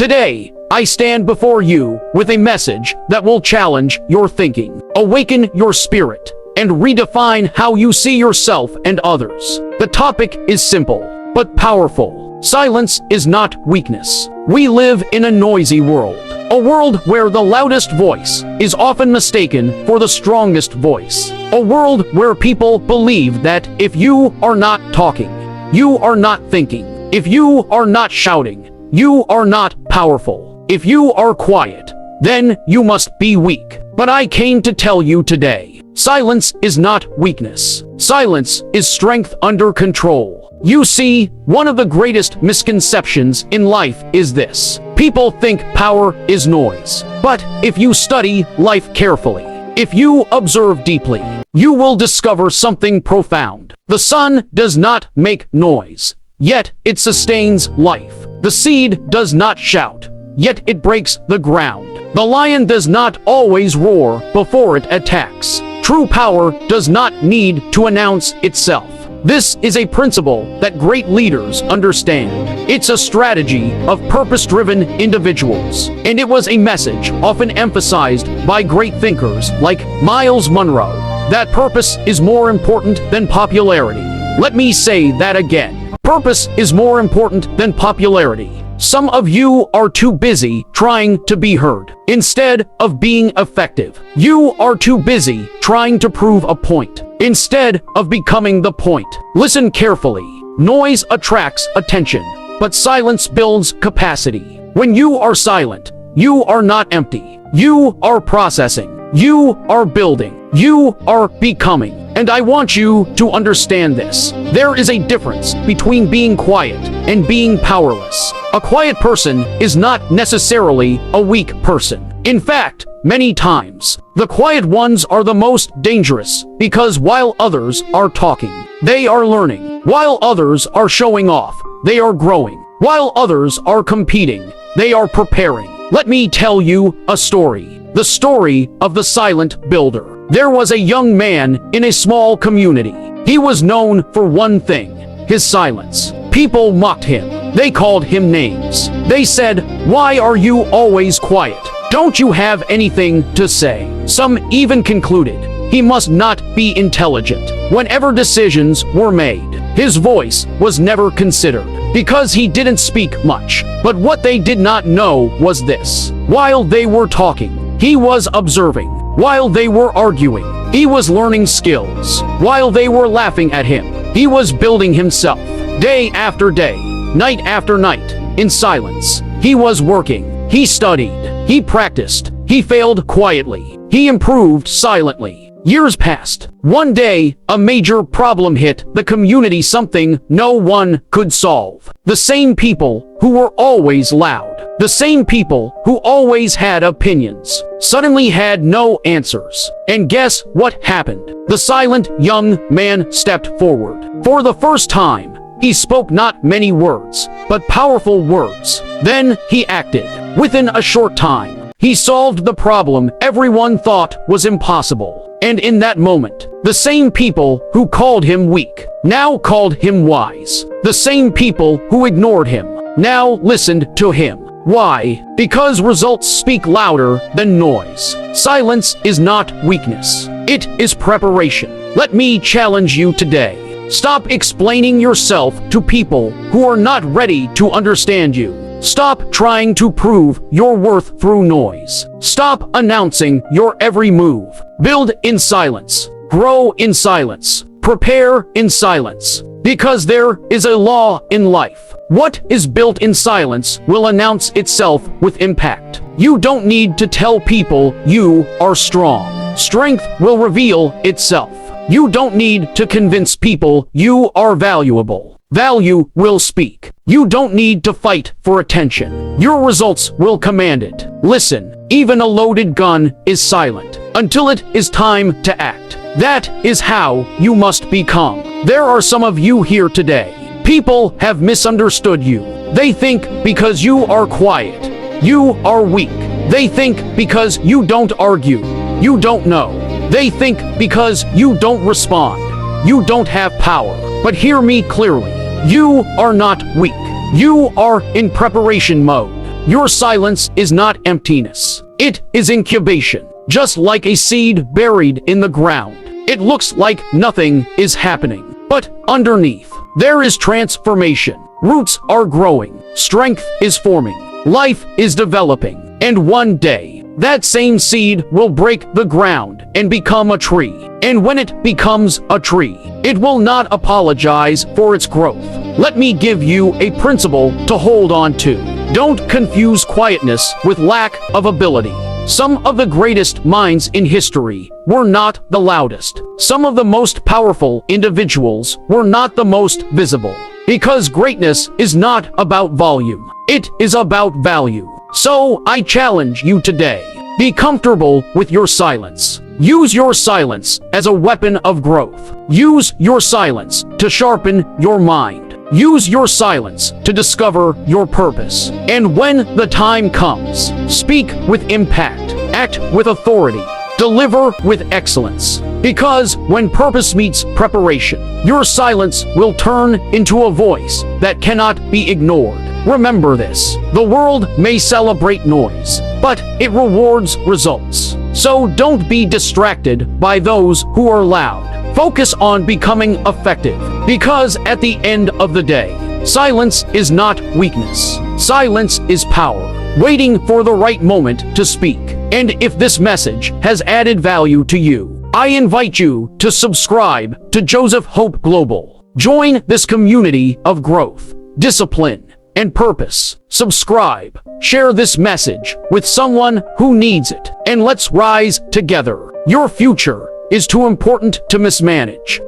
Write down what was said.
Today, I stand before you with a message that will challenge your thinking, awaken your spirit, and redefine how you see yourself and others. The topic is simple, but powerful. Silence is not weakness. We live in a noisy world. A world where the loudest voice is often mistaken for the strongest voice. A world where people believe that if you are not talking, you are not thinking. If you are not shouting, you are not powerful. If you are quiet, then you must be weak. But I came to tell you today, silence is not weakness. Silence is strength under control. You see, one of the greatest misconceptions in life is this. People think power is noise. But if you study life carefully, if you observe deeply, you will discover something profound. The sun does not make noise, yet it sustains life. The seed does not shout, yet it breaks the ground. The lion does not always roar before it attacks. True power does not need to announce itself. This is a principle that great leaders understand. It's a strategy of purpose-driven individuals, and it was a message often emphasized by great thinkers like Miles Monroe, that purpose is more important than popularity. Let me say that again. Purpose is more important than popularity. Some of you are too busy trying to be heard instead of being effective. You are too busy trying to prove a point instead of becoming the point. Listen carefully. Noise attracts attention, but silence builds capacity. When you are silent, you are not empty. You are processing. You are building. You are becoming. And I want you to understand this. There is a difference between being quiet and being powerless. A quiet person is not necessarily a weak person. In fact, many times, the quiet ones are the most dangerous because while others are talking, they are learning. While others are showing off, they are growing. While others are competing, they are preparing. Let me tell you a story. The story of the silent builder. There was a young man in a small community. He was known for one thing, his silence. People mocked him. They called him names. They said, "Why are you always quiet? Don't you have anything to say?" Some even concluded he must not be intelligent. Whenever decisions were made, his voice was never considered because he didn't speak much. But what they did not know was this. While they were talking, he was observing. While they were arguing, he was learning skills. While they were laughing at him, he was building himself. Day after day, night after night, in silence, he was working. He studied. He practiced. He failed quietly. He improved silently. Years passed. One day, a major problem hit the community, something no one could solve. The same people who were always loud, the same people who always had opinions, suddenly had no answers. And guess what happened? The silent young man stepped forward. For the first time, he spoke not many words, but powerful words. Then he acted. Within a short time, he solved the problem everyone thought was impossible. And in that moment, the same people who called him weak now called him wise. The same people who ignored him now listened to him. Why? Because results speak louder than noise. Silence is not weakness. It is preparation. Let me challenge you today. Stop explaining yourself to people who are not ready to understand you. Stop trying to prove your worth through noise. Stop announcing your every move. Build in silence. Grow in silence. Prepare in silence. Because there is a law in life. What is built in silence will announce itself with impact. You don't need to tell people you are strong. Strength will reveal itself. You don't need to convince people you are valuable. Value will speak. You don't need to fight for attention. Your results will command it. Listen, even a loaded gun is silent until it is time to act. That is how you must become. There are some of you here today. People have misunderstood you. They think because you are quiet, you are weak. They think because you don't argue, you don't know. They think because you don't respond, you don't have power. But hear me clearly. You are not weak. You are in preparation mode. Your silence is not emptiness. It is incubation. Just like a seed buried in the ground, it looks like nothing is happening. But underneath, there is transformation. Roots are growing. Strength is forming. Life is developing. And one day, that same seed will break the ground and become a tree. And when it becomes a tree, it will not apologize for its growth. Let me give you a principle to hold on to. Don't confuse quietness with lack of ability. Some of the greatest minds in history were not the loudest. Some of the most powerful individuals were not the most visible. Because greatness is not about volume. It is about value. So I challenge you today. Be comfortable with your silence. Use your silence as a weapon of growth. Use your silence to sharpen your mind. Use your silence to discover your purpose. And when the time comes, speak with impact, act with authority, deliver with excellence. Because when purpose meets preparation, your silence will turn into a voice that cannot be ignored. Remember this: the world may celebrate noise, but it rewards results. So don't be distracted by those who are loud. Focus on becoming effective, because at the end of the day, silence is not weakness. Silence is power, waiting for the right moment to speak. And if this message has added value to you, I invite you to subscribe to Josephhope Global. Join this community of growth, discipline, and purpose. Subscribe, share this message with someone who needs it, and let's rise together. Your future is too important to mismanage.